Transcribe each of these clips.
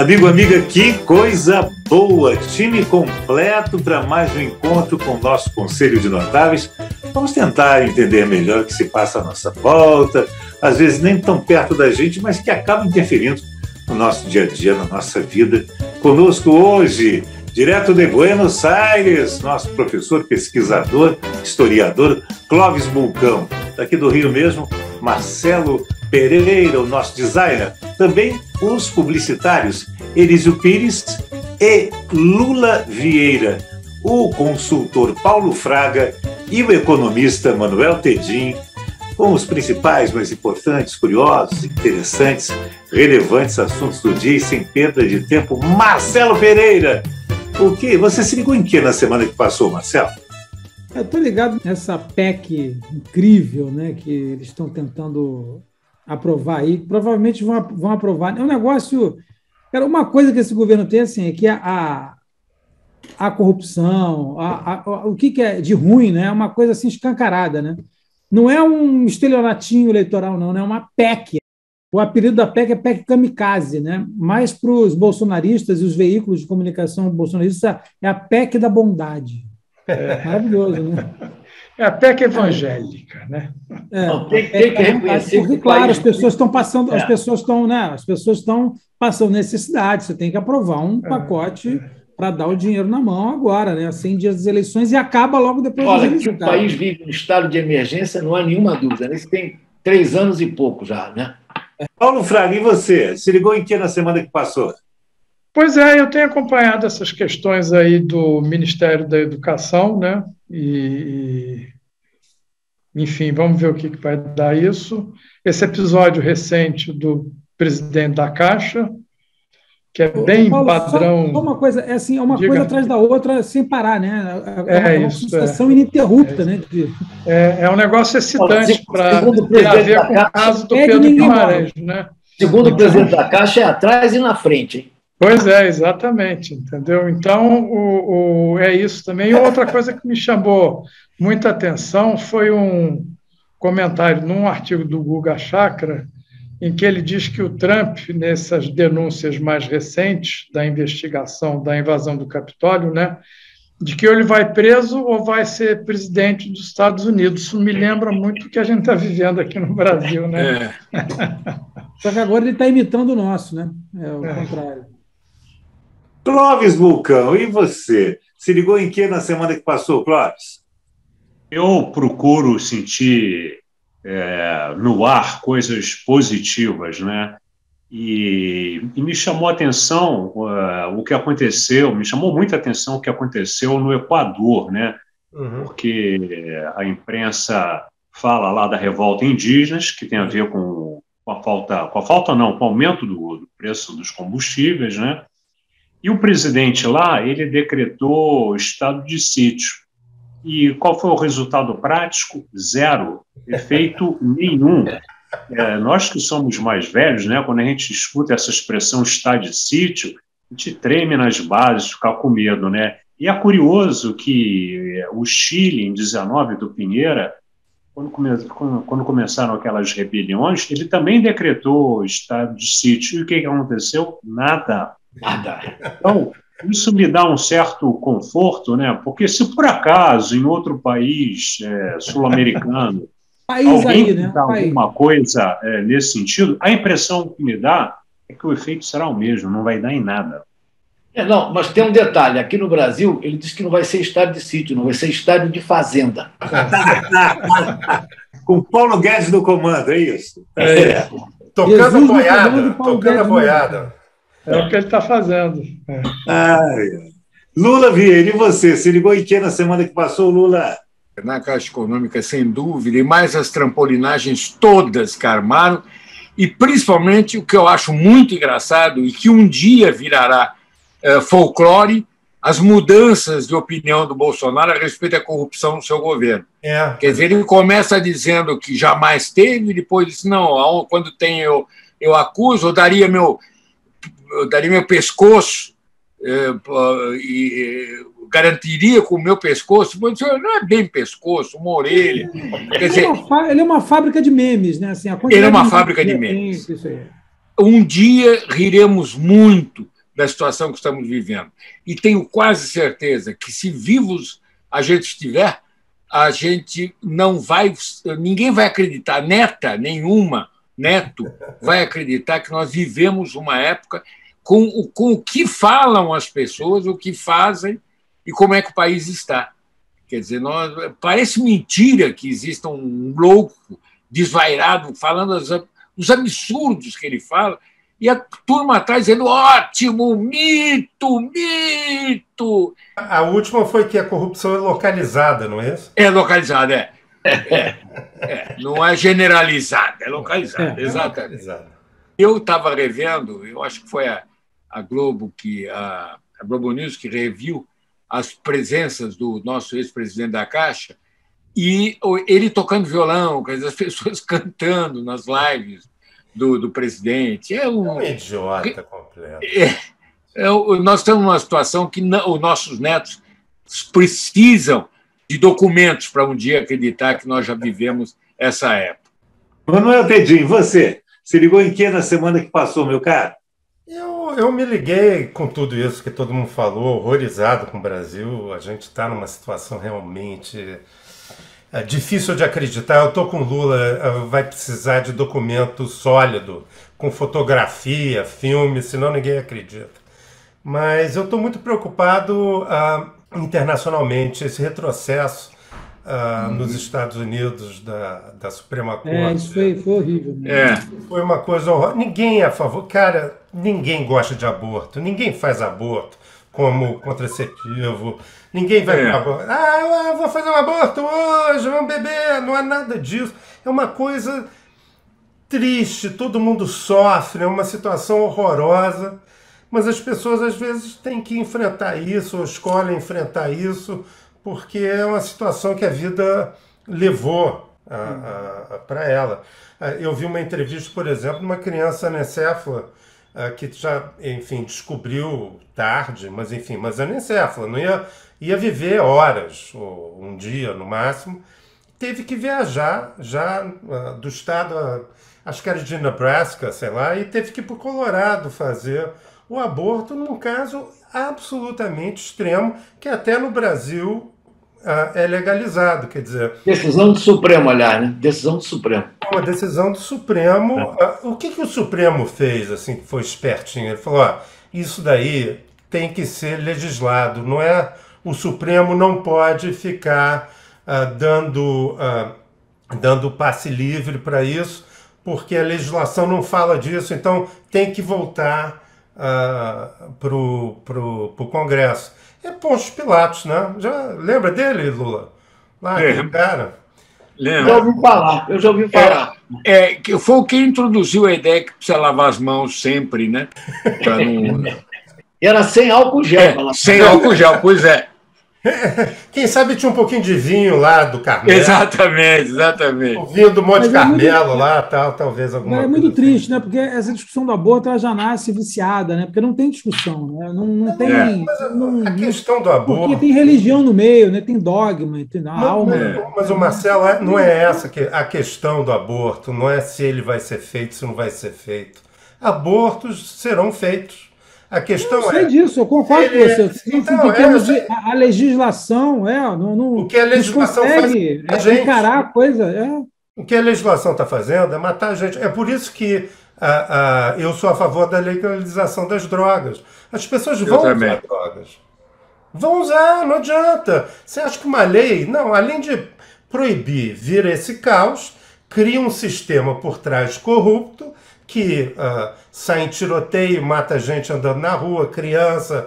Amigo, amiga, que coisa boa! Time completo para mais um encontro com o nosso Conselho de Notáveis. Vamos tentar entender melhor o que se passa à nossa volta, às vezes nem tão perto da gente, mas que acaba interferindo no nosso dia a dia, na nossa vida. Conosco hoje, direto de Buenos Aires, nosso professor, pesquisador, historiador, Clóvis Bulcão. Daqui do Rio mesmo, Marcelo Pereira, o nosso designer. Também os publicitários Elísio Pires e Lula Vieira, o consultor Paulo Fraga e o economista Manuel Tedim, com os principais, mais importantes, curiosos, interessantes, relevantes assuntos do dia e sem perda de tempo. Marcelo Pereira, o que? Você se ligou em que na semana que passou, Marcelo? Eu estou ligado nessa PEC incrível, né, que eles estão tentando aprovar aí, provavelmente vão aprovar. É um negócio... Cara, uma coisa que esse governo tem assim, é que a corrupção, o que é de ruim, né, é uma coisa assim escancarada. Né? Não é um estelionatinho eleitoral, não, é uma PEC. O apelido da PEC é PEC Kamikaze, né? Mas para os bolsonaristas e os veículos de comunicação bolsonaristas é a PEC da bondade. Maravilhoso, né? É a PEC evangélica, né? Tem que reconhecer porque, claro, as pessoas estão passando, as pessoas estão passando necessidade. Você tem que aprovar um pacote para dar o dinheiro na mão agora, né? 100 dias das eleições e acaba logo depois das eleições. Olha, que o país vive um estado de emergência, não há nenhuma dúvida. Né? Isso tem 3 anos e pouco já, né? Paulo Fraga, e você? Se ligou em que na semana que passou? Pois é, eu tenho acompanhado essas questões aí do Ministério da Educação, né? Enfim, vamos ver o que vai dar isso. Esse episódio recente do presidente da Caixa, que é bem Paulo, padrão. Só uma coisa, é uma coisa atrás da outra sem parar, né? É uma sucessão ininterrupta, né? É um negócio excitante para ter a ver com o caso do Pedro Guimarães, né? Segundo o presidente da Caixa, é atrás e na frente, hein? Pois é, exatamente, entendeu? Então, é isso também. E outra coisa que me chamou muita atenção foi um comentário num artigo do Guga Chakra, em que ele diz que o Trump, nessas denúncias mais recentes da investigação da invasão do Capitólio, né, de que ou ele vai preso ou vai ser presidente dos Estados Unidos. Isso me lembra muito o que a gente está vivendo aqui no Brasil, né? Só que agora ele está imitando o nosso, né? É o contrário. Clóvis Bulcão, e você? Se ligou em que na semana que passou, Clóvis? Eu procuro sentir no ar coisas positivas, né? E me chamou a atenção o que aconteceu, me chamou muita atenção o que aconteceu no Equador, né? Porque a imprensa fala lá da revolta indígenas, que tem a ver com o aumento do preço dos combustíveis, né? E o presidente lá, ele decretou estado de sítio. E qual foi o resultado prático? Zero. Efeito nenhum. Nós que somos mais velhos, né, quando a gente escuta essa expressão estado de sítio, a gente treme nas bases, fica com medo, né? E é curioso que o Chile, em 19 do Pinheira, quando começaram aquelas rebeliões, ele também decretou estado de sítio. E o que aconteceu? Nada. Então, isso me dá um certo conforto, né? Porque se por acaso, em outro país sul-americano, alguém fizer alguma coisa nesse sentido, a impressão que me dá é que o efeito será o mesmo, não vai dar em nada. Não, mas tem um detalhe. Aqui no Brasil, ele disse que não vai ser estádio de sítio, não vai ser estádio de fazenda. Com o Paulo Guedes no comando, é isso? Tocando a boiada. É o que ele está fazendo. Lula Vieira, e você? Se ligou em que na semana que passou, Lula? Na Caixa Econômica, sem dúvida, e mais as trampolinagens todas que armaram, e principalmente o que eu acho muito engraçado e que um dia virará folclore, as mudanças de opinião do Bolsonaro a respeito da corrupção no seu governo. Quer dizer, ele começa dizendo que jamais teve, e depois diz, não, quando tem eu acuso, eu daria meu pescoço e garantiria com o meu pescoço. Não é bem pescoço, uma orelha. Quer dizer, ele é uma fábrica de memes, né? Assim, ele é uma fábrica de memes. Um dia riremos muito da situação que estamos vivendo. E tenho quase certeza que, se vivos a gente estiver, a gente não vai... Ninguém vai acreditar, neta nenhuma, neto, vai acreditar que nós vivemos uma época com o que falam as pessoas, o que fazem e como é que o país está. Quer dizer, parece mentira que exista um louco desvairado falando os absurdos que ele fala, e a turma atrás dizendo: ótimo, mito, mito. A última foi que a corrupção é localizada, não é isso? É localizada, não é generalizada, é localizada, exatamente. Eu estava revendo, eu acho que foi a Globo a Globo News que reviu as presenças do nosso ex-presidente da Caixa, e ele tocando violão, quer dizer, as pessoas cantando nas lives do presidente. É um idiota completo. Nós estamos numa situação que os nossos netos precisam de documentos para um dia acreditar que nós já vivemos essa época. Manuel Tedinho, você se ligou em que na semana que passou, meu caro? Eu me liguei com tudo isso que todo mundo falou, horrorizado com o Brasil. A gente está numa situação realmente difícil de acreditar. Eu estou com o Lula, vai precisar de documento sólido, com fotografia, filme, senão ninguém acredita. Mas eu estou muito preocupado internacionalmente, esse retrocesso nos Estados Unidos da Suprema Corte. Isso foi horrível. Foi uma coisa horrorosa. Ninguém é a favor. Cara, ninguém gosta de aborto. Ninguém faz aborto como contraceptivo. Ninguém vai para aborto. Eu vou fazer um aborto hoje, vamos beber. Não é nada disso. É uma coisa triste. Todo mundo sofre. É uma situação horrorosa. Mas as pessoas, às vezes, têm que enfrentar isso, ou escolhem enfrentar isso, porque é uma situação que a vida levou para ela. Eu vi uma entrevista, por exemplo, de uma criança anencéfala que já, enfim, descobriu tarde, mas anencéfala, não ia viver horas, ou um dia no máximo, teve que viajar já do estado, acho que era de Nebraska, sei lá, e teve que ir para o Colorado fazer o aborto num caso absolutamente extremo, que até no Brasil é legalizado, quer dizer... Decisão do Supremo, aliás, né? Decisão do Supremo. Uma decisão do Supremo. O que o Supremo fez, assim, que foi espertinho? Ele falou, isso daí tem que ser legislado, não é... O Supremo não pode ficar dando passe livre para isso, porque a legislação não fala disso, então tem que voltar para o Congresso. É Pôncio Pilatos, né? Já lembra dele, Lula? Lá, aquele cara. Lembra? Eu já ouvi falar. Que foi quem introduziu a ideia que precisa lavar as mãos sempre, né? Era sem álcool gel. Sem álcool gel, pois é. Quem sabe tinha um pouquinho de vinho lá do Carmelo. Exatamente. O vinho do Monte Carmelo lá, talvez alguma coisa. É muito triste, né? Porque essa discussão do aborto ela já nasce viciada, né? Porque não tem discussão, né? Não tem. A questão do aborto. Porque tem religião no meio, né? Tem dogma, tem alma. Mas o Marcelo, não é essa a questão do aborto, não é se ele vai ser feito, se não vai ser feito. Abortos serão feitos. A questão eu sei disso, eu concordo com você. A legislação, o que a legislação faz encarar a coisa. O que a legislação está fazendo é matar a gente. É por isso que eu sou a favor da legalização das drogas. As pessoas vão usar drogas. Vão usar, não adianta. Você acha que uma lei... Não, além de proibir, vira esse caos, cria um sistema por trás corrupto, que sai em tiroteio, mata gente andando na rua, criança...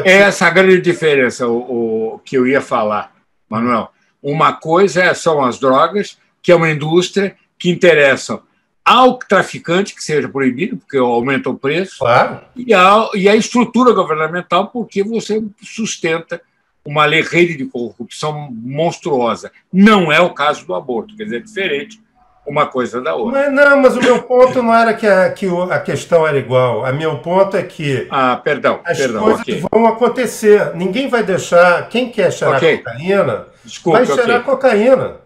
Essa é a grande diferença, o que eu ia falar, Manuel. Uma coisa são as drogas, que é uma indústria que interessa ao traficante, que seja proibido, porque aumenta o preço, claro. E a estrutura governamental, porque você sustenta uma rede de corrupção monstruosa. Não é o caso do aborto, quer dizer, é diferente uma coisa da outra. Mas o meu ponto não era que a questão era igual. O meu ponto é que as coisas vão acontecer. Ninguém vai deixar... Quem quer cheirar cocaína, vai cheirar cocaína.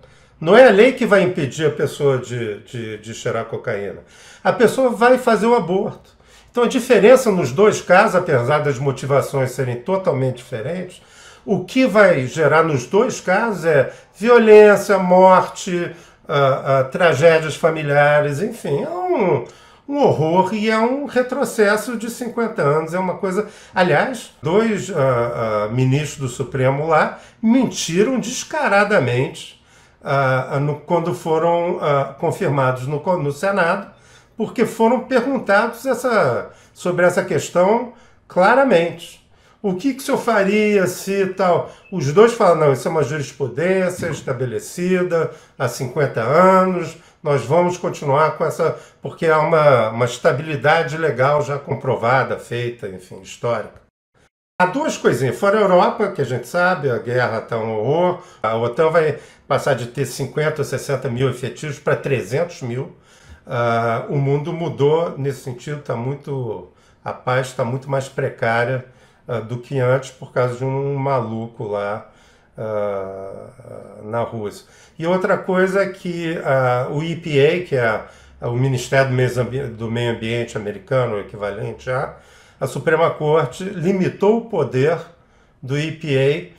Não é a lei que vai impedir a pessoa de cheirar cocaína. A pessoa vai fazer o aborto. Então, a diferença nos dois casos, apesar das motivações serem totalmente diferentes, o que vai gerar nos dois casos é violência, morte, tragédias familiares, enfim, é um horror e é um retrocesso de 50 anos. É uma coisa... Aliás, dois ministros do Supremo lá mentiram descaradamente quando foram confirmados no Senado, porque foram perguntados sobre essa questão claramente. O que o senhor faria se tal? Os dois falam, não, isso é uma jurisprudência estabelecida há 50 anos, nós vamos continuar com essa, porque há uma estabilidade legal já comprovada, feita, enfim, histórica. Há duas coisinhas. Fora a Europa, que a gente sabe, a guerra está um horror, a OTAN vai passar de ter 50 ou 60 mil efetivos para 300 mil. O mundo mudou nesse sentido, a paz está muito mais precária do que antes por causa de um maluco lá na Rússia. E outra coisa é que o EPA, que é o Ministério do Meio Ambiente americano, o equivalente a Suprema Corte limitou o poder do EPA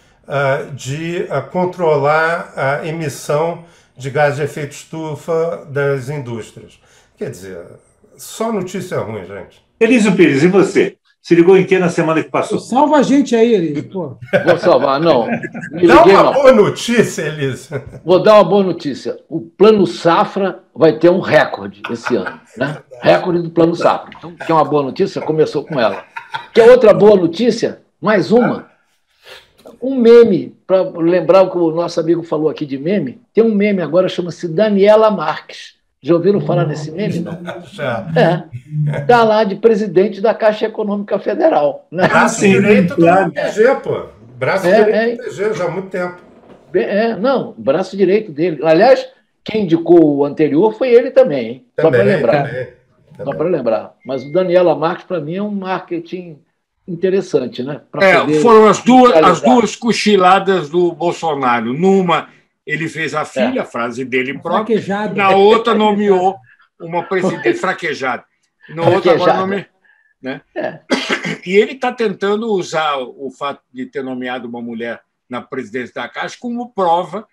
de controlar a emissão de gás de efeito estufa das indústrias. Quer dizer, só notícia ruim, gente. Elísio Pires, e você? Se ligou em que na semana que passou? Salva a gente aí, Elísio. Pô. Vou salvar, não. Dá uma boa notícia, Elísio. Vou dar uma boa notícia. O Plano Safra vai ter um recorde esse ano, né? Recorde do Plano Safra. Então, que é uma boa notícia, começou com ela. Quer outra boa notícia? Mais uma. Um meme, para lembrar o que o nosso amigo falou aqui de meme, tem um meme agora, chama-se Daniela Marques. Já ouviram falar nesse meme, não? Já. Está lá de presidente da Caixa Econômica Federal. Né? Braço direito do PG, pô. Braço direito do PG, já há muito tempo. Não, braço direito dele. Aliás, quem indicou o anterior foi ele também, hein? Só para lembrar. Também. Só para lembrar. Mas o Daniela Marques, para mim, é um marketing interessante, né? Foram as duas cochiladas do Bolsonaro. Numa, ele fez a filha, a frase dele própria. Na outra, nomeou uma presidente fraquejada. Na outra, agora nomeou. Né? E ele está tentando usar o fato de ter nomeado uma mulher na presidência da Caixa como prova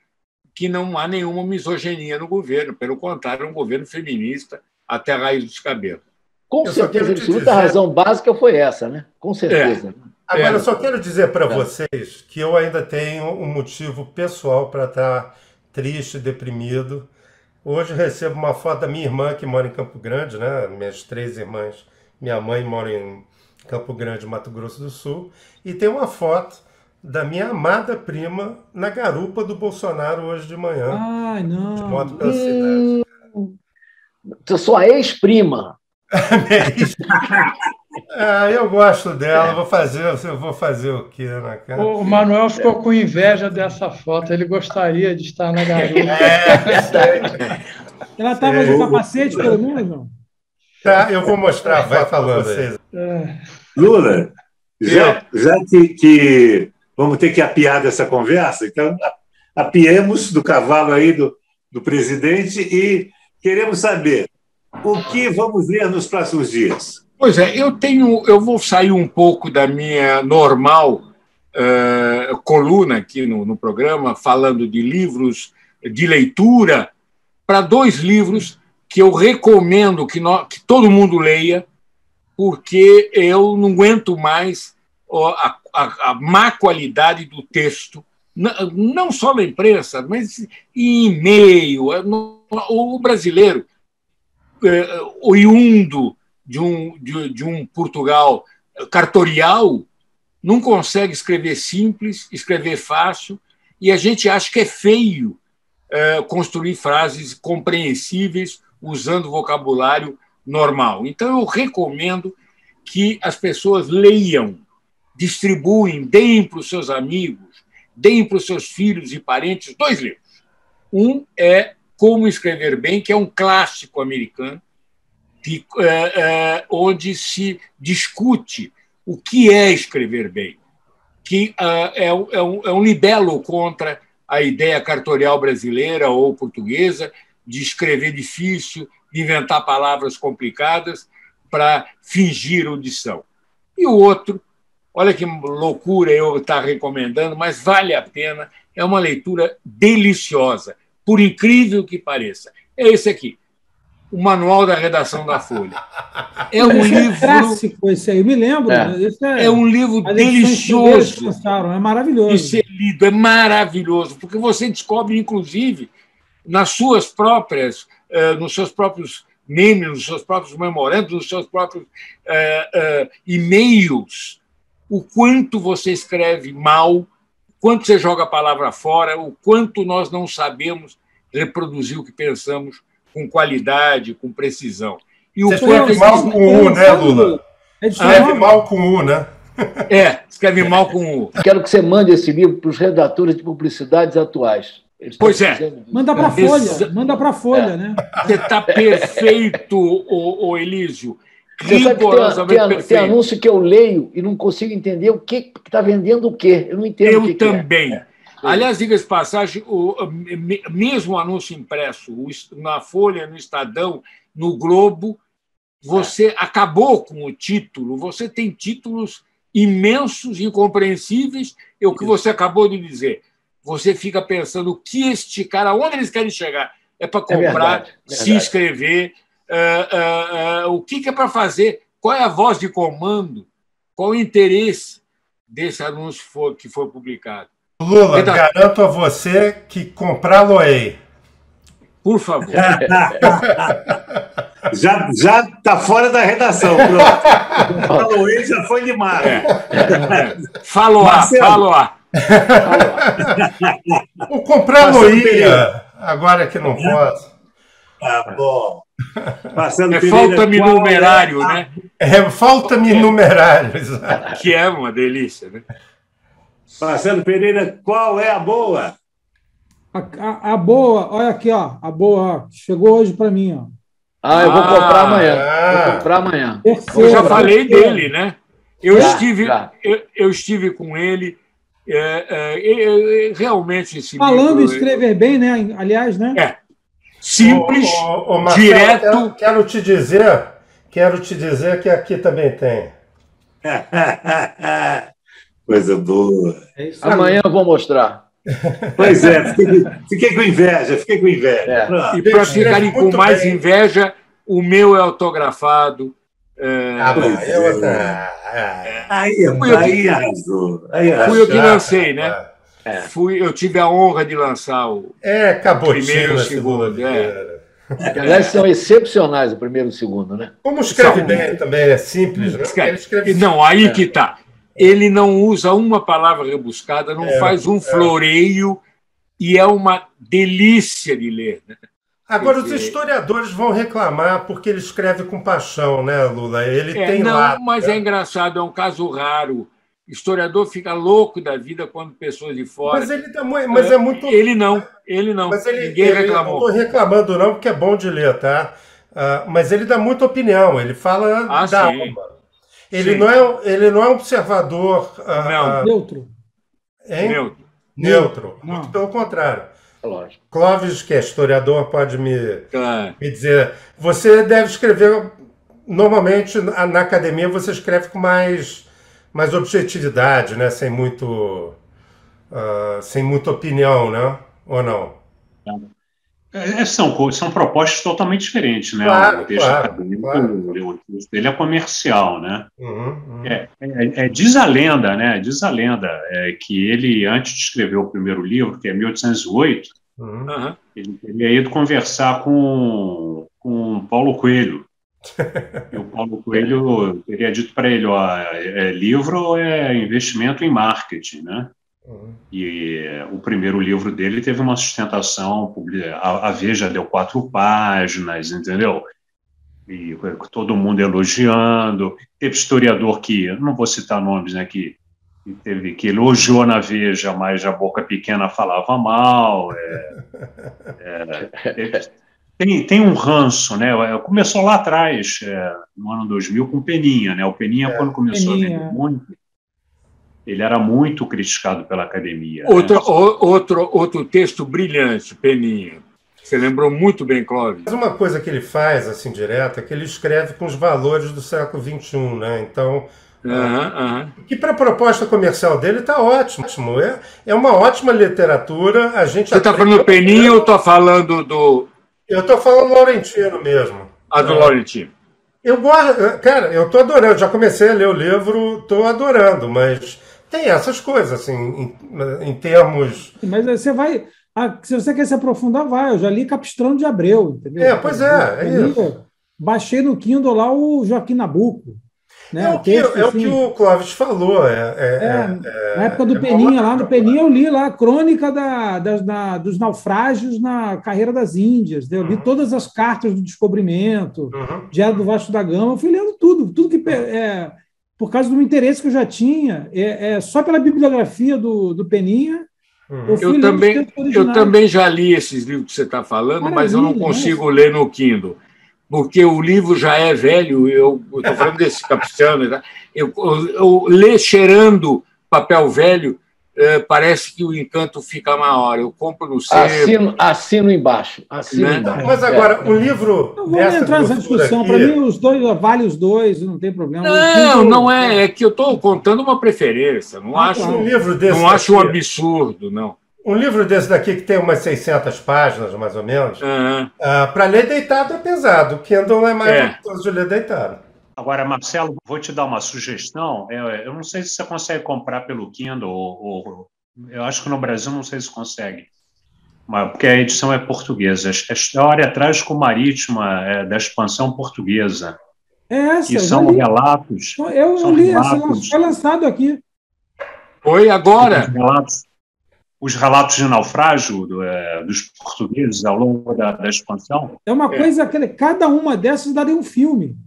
que não há nenhuma misoginia no governo. Pelo contrário, é um governo feminista até a raiz dos cabelos. Com certeza, a absoluta razão básica foi essa, né? Com certeza. Agora, eu só quero dizer para vocês que eu ainda tenho um motivo pessoal para estar triste, deprimido. Hoje recebo uma foto da minha irmã, que mora em Campo Grande, né? Minhas 3 irmãs. Minha mãe mora em Campo Grande, Mato Grosso do Sul. E tem uma foto da minha amada prima na garupa do Bolsonaro hoje de manhã. Ai, não. De moto pela cidade. Sua ex-prima. Eu gosto dela, eu vou fazer o quê, né, cara? O Manuel ficou com inveja dessa foto, ele gostaria de estar na garupa. Ela estava de capacete, pelo menos, não? Tá, eu vou mostrar, vai falando aí. Lula, já que vamos ter que apiar dessa conversa, então apiemos do cavalo aí do presidente e queremos saber o que vamos ler nos próximos dias. Pois é, eu vou sair um pouco da minha normal coluna aqui no programa, falando de livros de leitura, para 2 livros que eu recomendo que todo mundo leia, porque eu não aguento mais a má qualidade do texto, não só na imprensa, mas em e-mail. O brasileiro, oriundo de um Portugal cartorial, não consegue escrever simples, escrever fácil, e a gente acha que é feio construir frases compreensíveis usando vocabulário normal. Então, eu recomendo que as pessoas leiam, distribuem, deem para os seus amigos, deem para os seus filhos e parentes 2 livros. Um é Como Escrever Bem, que é um clássico americano, onde se discute o que é escrever bem, que é um libelo contra a ideia cartorial brasileira ou portuguesa de escrever difícil, de inventar palavras complicadas. para fingir audição. E o outro, olha que loucura eu estar recomendando, mas vale a pena, é uma leitura deliciosa, por incrível que pareça. É esse aqui, o Manual da Redação da Folha. É um livro clássico esse aí, eu me lembro. É um livro delicioso é maravilhoso de ser lido, é maravilhoso, porque você descobre, inclusive, nos seus próprios memes, nos seus próprios memorandos, nos seus próprios e-mails, o quanto você escreve mal, o quanto você joga a palavra fora, o quanto nós não sabemos reproduzir o que pensamos com qualidade, com precisão. E você escreve mal com U, né, Lula? Escreve mal com U, né? Escreve mal com U. Quero que você mande esse livro para os redatores de publicidades atuais. Pois é. Manda para a Folha, manda para a Folha, né? Você está perfeito, ô Elísio. Você sabe que tem anúncio que eu leio e não consigo entender o que está vendendo o quê. Eu não entendo eu o que também. Aliás, diga-se de passagem, mesmo anúncio impresso na Folha, no Estadão, no Globo, você acabou com o título. Você tem títulos imensos, incompreensíveis. É o que você acabou de dizer. Você fica pensando o que este cara, onde eles querem chegar? É para comprar, se inscrever, o que é para fazer? Qual é a voz de comando? Qual o interesse desse anúncio que foi publicado? Lula, garanto a você que comprá-lo-ei. Por favor. Já está fora da redação. Pronto. Falou-ei já foi demais. Falou-a. O comprá-lo-ia, agora que não posso. Tá bom. Falta-me numerário, né? Falta-me numerário, exato. Que é uma delícia, né? Marcelo Pereira, qual é a boa? A boa, olha aqui, ó. A boa chegou hoje para mim, ó. Eu vou comprar amanhã. Vou comprar amanhã. Eu já falei dele, né? Eu estive com ele. Realmente esse falando livro, em escrever bem, né? Aliás, né? Simples, Marcelo, direto. Quero te dizer que aqui também tem. Coisa boa. Amanhã eu vou mostrar. Pois é, fiquei com inveja. E para ficarem com mais inveja, o meu é autografado. Aí arrasou. Fui eu que lancei, né? Eu tive a honra de lançar o primeiro e o segundo. Aliás, são excepcionais o primeiro e o segundo, né? Como escreve bem também, é simples. Né? Não, aí que está. Ele não usa uma palavra rebuscada, não faz um floreio, e é uma delícia de ler. Né? Agora, os historiadores vão reclamar porque ele escreve com paixão, né, Lula? Ele tem lá. Mas é engraçado, é um caso raro. O historiador fica louco da vida quando pessoas de fora. Mas é muito. Ele não. Mas ninguém reclamou. Eu não estou reclamando, não, porque é bom de ler, tá? Mas ele dá muita opinião, ele fala da alma. Ele não é um observador neutro. Neutro. Muito pelo contrário. Lógico. Clóvis, que é historiador, pode me dizer. Você deve escrever. Normalmente, na academia, você escreve com mais objetividade, né? Sem muita opinião, né? Ou não? São propostas totalmente diferentes, né? Claro, o texto acadêmico, o texto dele é comercial, né? Diz a lenda, né? Que ele, antes de escrever o primeiro livro, que é 1808, ele teria ido conversar com Paulo Coelho. E o Paulo Coelho teria dito para ele, livro é investimento em marketing, né? E o primeiro livro dele teve uma sustentação, a Veja deu 4 páginas, entendeu? E todo mundo elogiando. Teve historiador que, não vou citar nomes, né, que elogiou na Veja, mas a boca pequena falava mal. Tem um ranço, né? Começou lá atrás, no ano 2000, com o Peninha, né? O Peninha, quando começou a vender muito, ele era muito criticado pela academia. Outro texto brilhante, Peninha. Você lembrou muito bem, Clóvis. Mas uma coisa que ele faz, assim, direto, é que ele escreve com os valores do século XXI, né? Então, que para a proposta comercial dele está ótimo. É uma ótima literatura. A gente Você está falando do Peninha ou está falando do... Eu estou falando do Laurentino mesmo. Do Laurentino. Eu gosto, cara, eu estou adorando. Já comecei a ler o livro, estou adorando, mas tem essas coisas, assim, em termos... Mas você vai... se você quer se aprofundar, vai. Eu já li Capistrano de Abreu, entendeu? Pois é isso. Baixei no Kindle lá o Joaquim Nabuco. Né? O que o Clóvis falou. Na época do Peninha, lá no Peninha eu li lá a crônica dos naufrágios na carreira das Índias. Eu li todas as cartas do descobrimento, Diário do Vasco da Gama, eu fui lendo tudo que... por causa do interesse que eu já tinha, só pela bibliografia do Peninha. Eu também já li esses livros que você está falando, mas eu não consigo ler no Kindle, porque o livro já é velho. Eu estou falando desse Capistrano. Eu ler cheirando papel velho, parece que o encanto fica maior. Eu compro no sebo. Assino embaixo. Embaixo. Mas agora, o livro... Não vamos entrar nessa discussão. Para mim, vale os dois, não tem problema. Não é. É que eu estou contando uma preferência. Não acho um livro desse não acho um absurdo, não. Um livro desse daqui que tem umas 600 páginas, mais ou menos, para ler deitado é pesado. O Kindle é mais gostoso de ler deitado. Agora, Marcelo, vou te dar uma sugestão. Eu não sei se você consegue comprar pelo Kindle, ou eu acho que no Brasil não sei se consegue, mas, porque a edição é portuguesa. A História Trágico-Marítima da expansão portuguesa. Essa, e são relatos. Eu li essa, foi lançado aqui. Foi agora. Os relatos de naufrágio dos portugueses ao longo da expansão. É uma coisa que cada uma dessas daria um filme.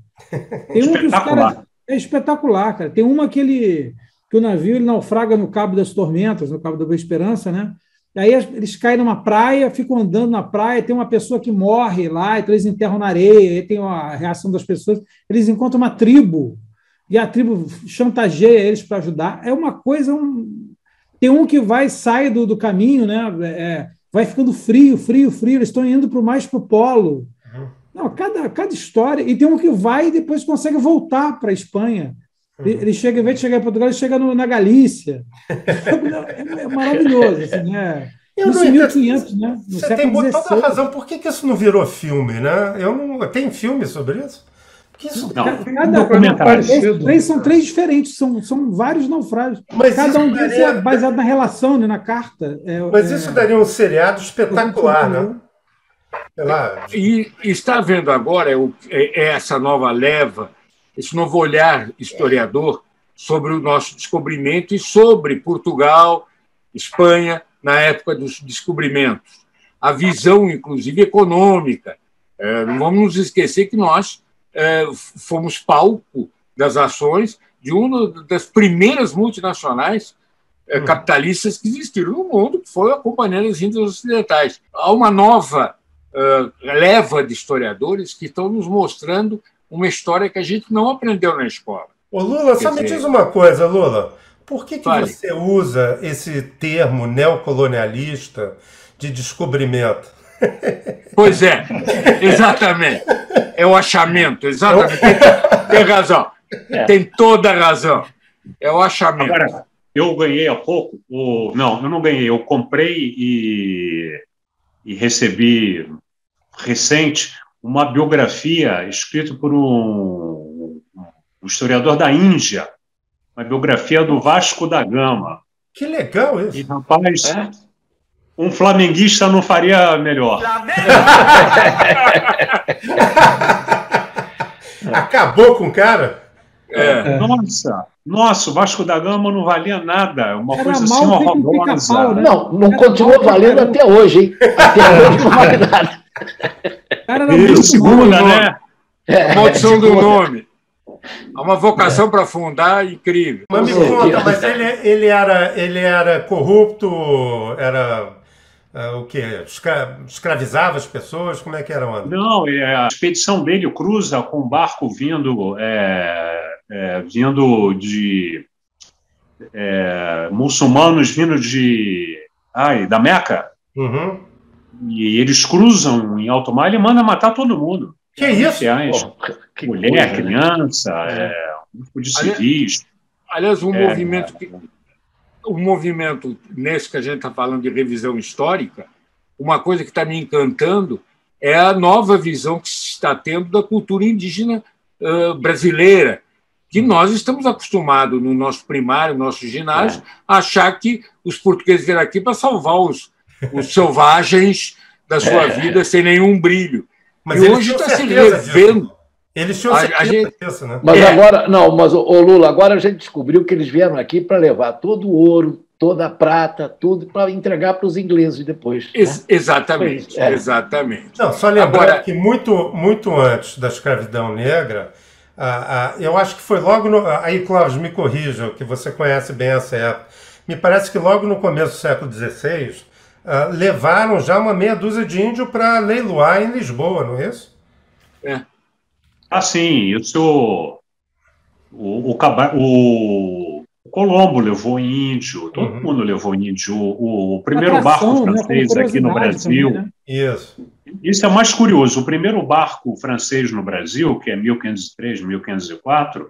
Tem espetacular. É espetacular, cara. Tem uma que o navio ele naufraga no Cabo das Tormentas, no Cabo da Boa Esperança, né? E aí eles caem numa praia, ficam andando na praia, tem uma pessoa que morre lá, então eles enterram na areia, aí tem a reação das pessoas. Eles encontram uma tribo, e a tribo chantageia eles para ajudar. É uma coisa... Tem um que sai do caminho, né? Vai ficando frio, eles estão indo mais para o polo. Não, cada história. E tem um que vai e depois consegue voltar para a Espanha. Ele chega, em vez de chegar em Portugal, ele chega na Galícia. É maravilhoso. Assim, né? Isso em 1500, né? Você tem toda a razão. Por que isso não virou filme, né? Tem filme sobre isso? Esses três são três diferentes, são vários naufrágios. Mas cada um deles é baseado na relação, né, na carta. Mas isso daria um seriado espetacular, né? E está vendo agora essa nova leva, esse novo olhar historiador sobre o nosso descobrimento e sobre Portugal, Espanha, na época dos descobrimentos. A visão, inclusive, econômica. Não vamos nos esquecer que nós fomos palco das ações de uma das primeiras multinacionais capitalistas que existiram no mundo, que foi a Companhia das Índias Ocidentais. Há uma nova leva de historiadores que estão nos mostrando uma história que a gente não aprendeu na escola. Ô Lula, só me diz uma coisa, Lula. Por que você usa esse termo neocolonialista de descobrimento? Pois é, exatamente. É o achamento, exatamente. Tem razão. Tem toda a razão. É o achamento. Agora, eu ganhei há pouco... Não, eu não ganhei. Eu comprei e recebi recente uma biografia escrita por um historiador da Índia, uma biografia do Vasco da Gama. Que legal isso. E, rapaz... Um flamenguista não faria melhor. Acabou com o cara? Nossa, o Vasco da Gama não valia nada. Uma coisa assim horrorosa. Né? Não continua valendo até hoje, hein? Até hoje não vale nada. Segunda, né? A maldição do nome. Há uma vocação para fundar incrível. Mas me conta, mas ele era corrupto, era... o quê? Escravizava as pessoas? Como é que era? Não, a expedição dele cruza com um barco vindo de muçulmanos vindo da Meca. E eles cruzam em alto mar e mandam matar todo mundo. Que isso? Oficiais, Que mulher, coisa, né? criança, grupo de civis. Aliás, o movimento nesse que a gente está falando de revisão histórica, uma coisa que está me encantando é a nova visão que se está tendo da cultura indígena brasileira, que nós estamos acostumados, no nosso primário, no nosso ginásio, a achar que os portugueses vieram aqui para salvar os selvagens da sua vida sem nenhum brilho. Mas e eles hoje tinham está se certeza revendo. disso. Eles tinham certeza disso, né? Mas agora, não, mas ô Lula, agora a gente descobriu que eles vieram aqui para levar todo o ouro, toda a prata, tudo para entregar para os ingleses depois. Né? Exatamente, exatamente. Não, só lembrando que muito antes da escravidão negra, eu acho que foi logo no... Aí, Clóvis, me corrija, que você conhece bem essa época. Me parece que logo no começo do século XVI, levaram já uma meia dúzia de índios para leiloar em Lisboa, não é isso? Sim, isso... O Colombo levou índio, todo mundo levou índio. O primeiro barco francês aqui no Brasil... Também, né? Isso é mais curioso. O primeiro barco francês no Brasil, que é 1503, 1504,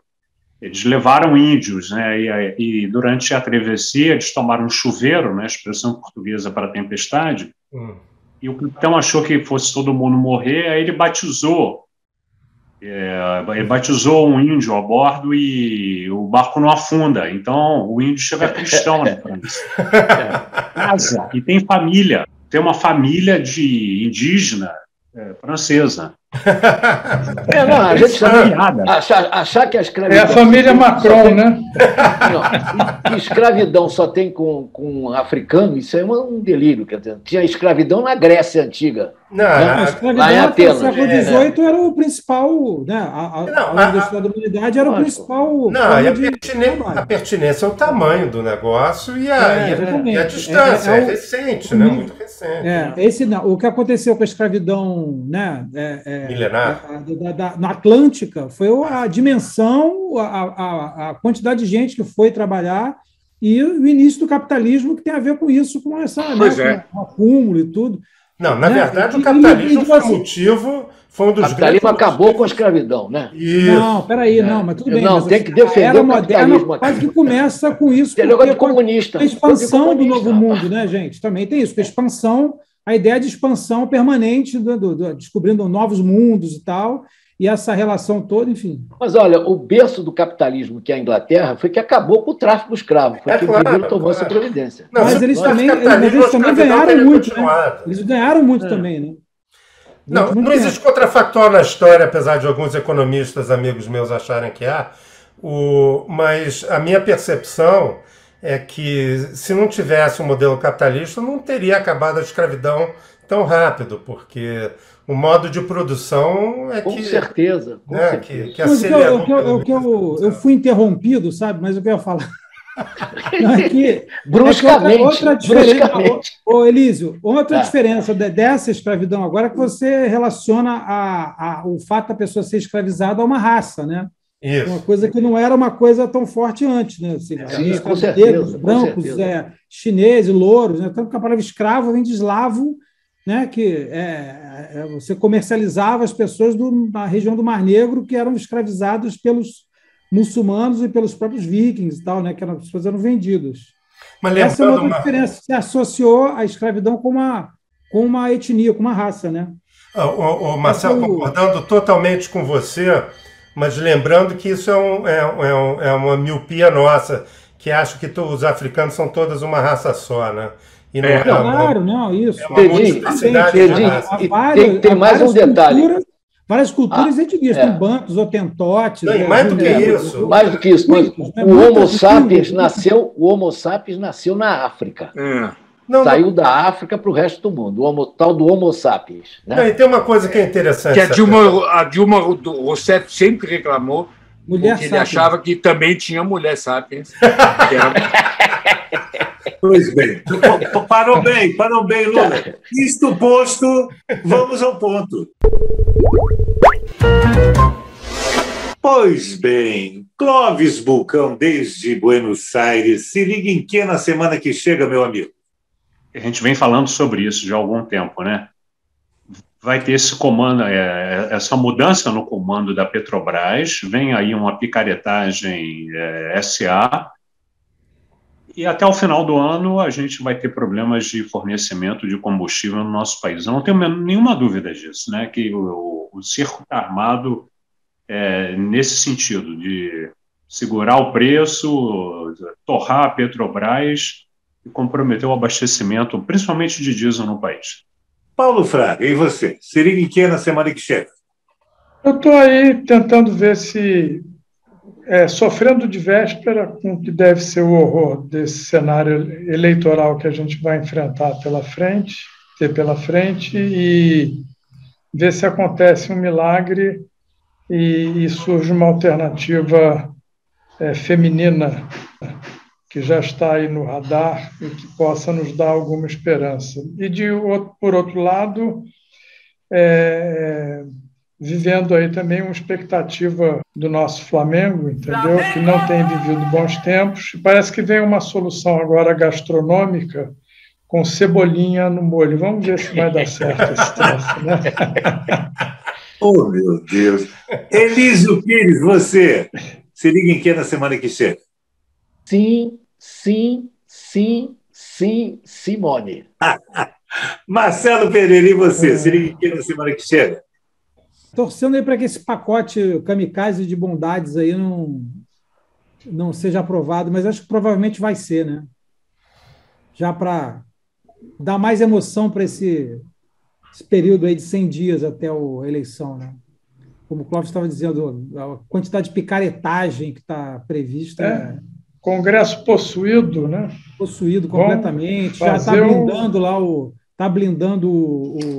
eles levaram índios, né? E durante a travessia eles tomaram um chuveiro, né? Expressão portuguesa para tempestade, e o capitão achou que fosse todo mundo morrer, aí ele batizou um índio a bordo e o barco não afunda. Então, o índio chega cristão na França. Casa e tem família. Tem uma família de indígena francesa. Não, a gente achar que a escravidão... É a família Macron, né? Não, escravidão só tem com africano, isso é um delírio. Quer dizer, tinha escravidão na Grécia Antiga. A escravidão até o século XVIII era o principal, né? A Universidade da Humanidade era o principal. A pertinência é o tamanho do negócio e a distância. É recente, né? Muito recente. O que aconteceu com a escravidão, né? Milenar. Na Atlântica foi a dimensão, a quantidade de gente que foi trabalhar e o início do capitalismo que tem a ver com isso, com essa com o acúmulo e tudo. Não, na verdade, o capitalismo foi um dos grandes... O capitalismo acabou com a escravidão, né? Isso. Não, peraí, mas tudo bem. Não, tem que defender o capitalismo. Quase que começa com isso. Tem negócio de comunista. A expansão do novo mundo, né, gente? Também tem isso, a expansão, a ideia de expansão permanente, descobrindo novos mundos e tal, e essa relação toda, enfim. Mas, olha, o berço do capitalismo, que é a Inglaterra, foi que acabou com o tráfico escravo, foi que o primeiro tomou essa providência. Mas eles também ganharam muito, né? Eles ganharam muito também, né? Não existe contrafactual na história, apesar de alguns economistas, amigos meus, acharem que há, mas a minha percepção é que se não tivesse um modelo capitalista, não teria acabado a escravidão tão rápido, porque o modo de produção é com certeza. Que acelerou. Eu fui interrompido, sabe? Mas o que eu ia falar... bruscamente. Elísio, outra diferença dessa escravidão agora é que você relaciona o fato da pessoa ser escravizada a uma raça, né? Isso. Uma coisa que não era uma coisa tão forte antes, né? Sim, com certeza. Negros, brancos, chineses, louros, né? Tanto que a palavra escravo vem de eslavo, né? Que você comercializava as pessoas da região do Mar Negro que eram escravizadas pelos muçulmanos e pelos próprios vikings e tal, né? Que as pessoas eram vendidas. Mas essa é uma outra diferença. Se associou a escravidão com uma etnia, com uma raça, né? Marcelo, concordando totalmente com você, mas lembrando que isso é uma miopia nossa, que acha que os africanos são todas uma raça só, né? E não claro, não, isso. É uma multiplicidade de raças. Tem mais um detalhe. Várias culturas etnias, tem bantos, hotentotes. Mais do que isso. Mais do que isso. Mas o Homo sapiens nasceu na África. Saiu da África para o resto do mundo, o tal do Homo sapiens. Né? Não, e tem uma coisa que é interessante. Que a Dilma Rousseff sempre reclamou, porque ele achava que também tinha mulher sapiens. Pois bem, parou bem, Lula. Isto posto, vamos ao ponto. Pois bem, Clóvis Bulcão, desde Buenos Aires, se liga em que na semana que chega, meu amigo? a gente vem falando sobre isso já há algum tempo, né? Vai ter esse comando, essa mudança no comando da Petrobras, vem aí uma picaretagem SA, e até o final do ano a gente vai ter problemas de fornecimento de combustível no nosso país. Eu não tenho nenhuma dúvida disso, né? Que o circo está armado nesse sentido, de segurar o preço, torrar a Petrobras e comprometer o abastecimento, principalmente de diesel no país. Paulo Fraga, e você? Seringa em que na semana que chega? Eu estou aí tentando ver se, sofrendo de véspera com o que deve ser o horror desse cenário eleitoral que a gente vai enfrentar ter pela frente, e ver se acontece um milagre e surge uma alternativa feminina que já está aí no radar e que possa nos dar alguma esperança. E, por outro lado, vivendo aí também uma expectativa do nosso Flamengo, entendeu? Que não tem vivido bons tempos. E parece que vem uma solução agora gastronômica com cebolinha no molho. Vamos ver se vai dar certo esse troço, né? Oh, meu Deus. Elísio Pires, você? Se liga em que na semana que chega? Sim, sim, sim, sim, Simone. Marcelo Pereira, e você? Se liga em que na semana que chega? Torcendo aí para que esse pacote kamikaze de bondades aí não seja aprovado, mas acho que provavelmente vai ser, né? Já para dar mais emoção para esse período aí de 100 dias até a eleição, né? Como o Clóvis estava dizendo, a quantidade de picaretagem que está prevista Congresso possuído, né? Possuído completamente, já está blindando lá o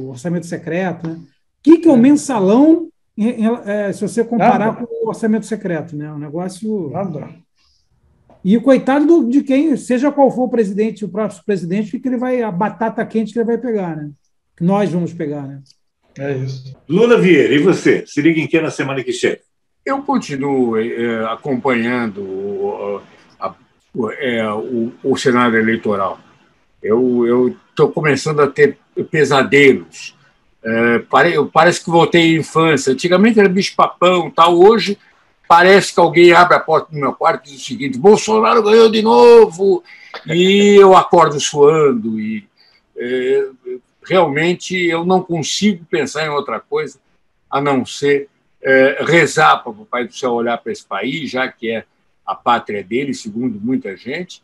orçamento secreto, né? O que é o mensalão se você comparar com o orçamento secreto, né? Um negócio. Nada. E o coitado de quem, seja qual for o presidente, o próximo presidente, que ele vai, a batata quente que ele vai pegar, né? Que nós vamos pegar, né? É isso. Lula Vieira, e você? Se liga em que na semana que chega? Eu continuo acompanhando o cenário eleitoral. Eu estou começando a ter pesadelos. Parece que voltei à infância. Antigamente era bicho-papão, tal. Hoje parece que alguém abre a porta do meu quarto e diz o seguinte: Bolsonaro ganhou de novo. E eu acordo suando. E realmente eu não consigo pensar em outra coisa a não ser rezar para o Pai do Céu olhar para esse país, já que é a pátria dele, segundo muita gente.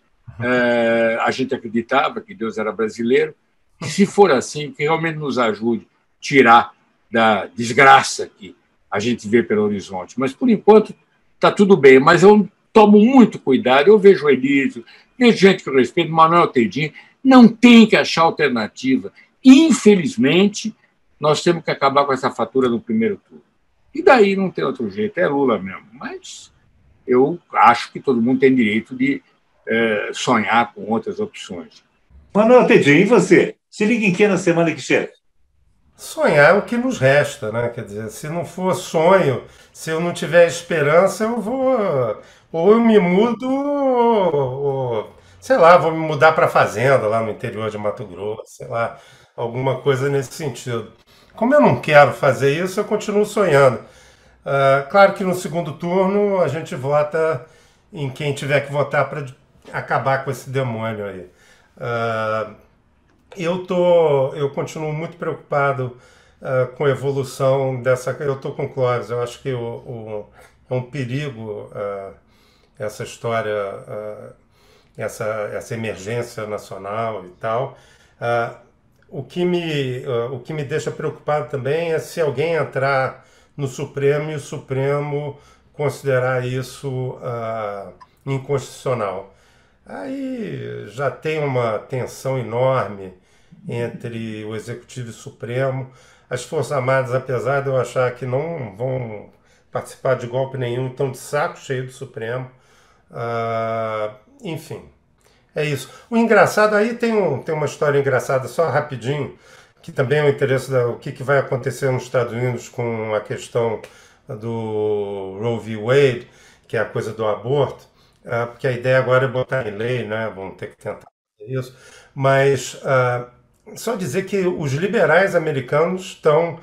A gente acreditava que Deus era brasileiro. E, se for assim, que realmente nos ajude a tirar da desgraça que a gente vê pelo horizonte. Mas, por enquanto, está tudo bem. Mas eu tomo muito cuidado. Eu vejo o Elísio, vejo gente que eu respeito, Manuel Tedinho. Não tem que achar alternativa. Infelizmente, nós temos que acabar com essa fatura no primeiro turno. E daí não tem outro jeito, é Lula mesmo. Mas eu acho que todo mundo tem direito de sonhar com outras opções. Manuel Tedinho, e você? Se liga em que na semana que chega? Sonhar é o que nos resta, né? Quer dizer, se não for sonho, se eu não tiver esperança, eu vou... Ou eu me mudo, ou sei lá, vou me mudar para a fazenda lá no interior de Mato Grosso, sei lá, alguma coisa nesse sentido. Como eu não quero fazer isso, eu continuo sonhando. Claro que no segundo turno a gente vota em quem tiver que votar para acabar com esse demônio aí. Eu continuo muito preocupado com a evolução dessa... Eu estou com o Clóvis, eu acho que é um perigo essa história, essa emergência nacional e tal. O que me deixa preocupado também é se alguém entrar no Supremo e o Supremo considerar isso inconstitucional. Aí já tem uma tensão enorme entre o Executivo e o Supremo. As Forças Armadas, apesar de eu achar que não vão participar de golpe nenhum, estão de saco cheio do Supremo. Enfim, é isso. O engraçado, aí tem uma história engraçada, só rapidinho, que também é o interesse do que vai acontecer nos Estados Unidos com a questão do Roe v. Wade, que é a coisa do aborto, porque a ideia agora é botar em lei, né? Vão ter que tentar fazer isso. Mas só dizer que os liberais americanos estão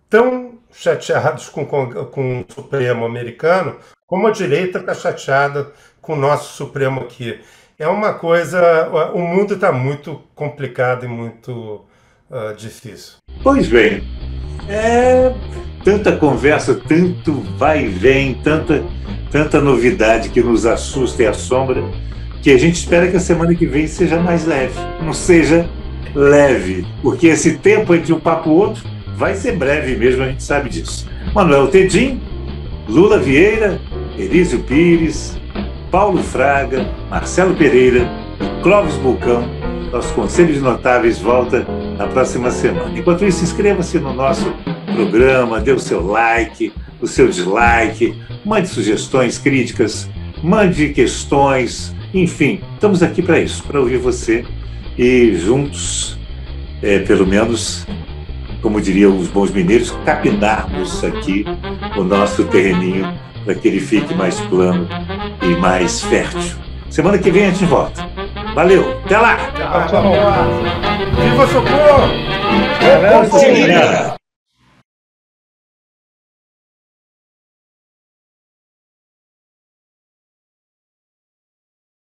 tão chateados com o Supremo americano como a direita está chateada com o nosso Supremo aqui. É uma coisa... O mundo está muito complicado e muito difícil. Pois bem, tanta conversa, tanto vai e vem, tanta novidade que nos assusta e assombra, que a gente espera que a semana que vem seja mais leve. Não seja leve, porque esse tempo entre um papo e outro vai ser breve mesmo, a gente sabe disso. Manuel Tedim, Lula Vieira, Elísio Pires, Paulo Fraga, Marcelo Pereira e Clóvis Bulcão. Nosso Conselho de Notáveis volta na próxima semana. Enquanto isso, inscreva-se no nosso programa, dê o seu like, o seu dislike, mande sugestões, críticas, mande questões, enfim, estamos aqui para isso, para ouvir você e juntos, pelo menos, como diriam os bons mineiros, capinarmos aqui o nosso terreninho para que ele fique mais plano e mais fértil. Semana que vem a gente volta. Valeu, até lá! Viva Socorro! Valeu,